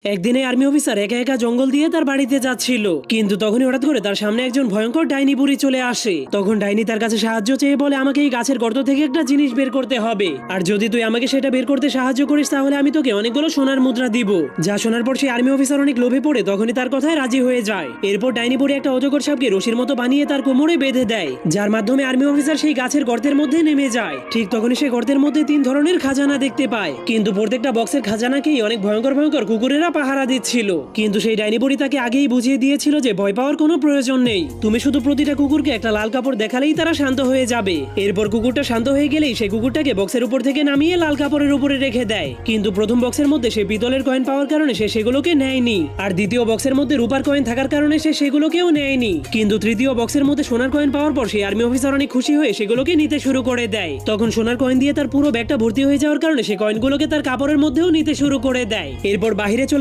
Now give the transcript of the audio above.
একদিনে army officer একা একা জঙ্গল দিয়ে তার বাড়িতে যাচ্ছিল, কিন্তু তখনই হঠাৎ করে তার সামনে একজন ভয়ঙ্কর ডাইনি বুড়ি চলে আসে। তখন ডাইনি তার কাছে সাহায্য চেয়ে বলে, আমাকে এই গাছের গর্ত থেকে একটা জিনিস বের করতে হবে, আর যদি তুই আমাকে সেটা বের করতে সাহায্য করিস তাহলে আমি তোকে অনেকগুলো সোনার মুদ্রা দিব। যা শোনার পর সেই আর্মি অফিসার অনেক লোভে পড়ে তখনই তার কথায় রাজি হয়ে যায়। এরপর ডাইনি বুড়ি একটা অজগর সাপকে রশির মতো বানিয়ে তার কোমরে বেঁধে দেয়, যার মাধ্যমে আর্মি অফিসার সেই গাছের গর্তের মধ্যে নেমে যায়। ঠিক তখনই সে গর্তের মধ্যে 3 ধরনের খাজানা দেখতে পায়, কিন্তু প্রত্যেকটা বক্সের খাজানাকেই অনেক ভয়ঙ্কর ভয়ঙ্কর কুকুরেরা পাহারা দিচ্ছিল। কিন্তু সেই ডাইনি বুড়ি তাকে আগেই বুঝিয়ে দিয়েছিল যে ভয় পাওয়ার কোনো প্রয়োজন নেই, তুমি শুধু প্রতিটা কুকুরকে একটা লাল কাপড় দেখালেই তারা শান্ত হয়ে যাবে। এরপর কুকুরটা শান্ত হয়ে গেলেই সেই কুকুরটাকে বক্সের উপর থেকে নামিয়ে লাল কাপড়ের উপরে রেখে দেয়। কিন্তু প্রথম বক্সের মধ্যে সে পিতলের কয়েন পাওয়ার কারণে সে সেগুলোকে নেয়নি, আর দ্বিতীয় বক্সের মধ্যে রূপার কয়েন থাকার কারণে সে সেগুলোকেও নেয়নি। কিন্তু তৃতীয় বক্সের মধ্যে সোনার কয়েন পাওয়ার পর সেই আর্মি অফিসার অনেক খুশি হয়ে সেগুলোকে নিতে শুরু করে দেয়। তখন সোনার কয়েন দিয়ে তার পুরো ব্যাগটা ভর্তি হয়ে যাওয়ার কারণে সে কয়েনগুলোকে তার কাপড়ের মধ্যেও নিতে শুরু করে দেয়। এরপর বাহিরে চলে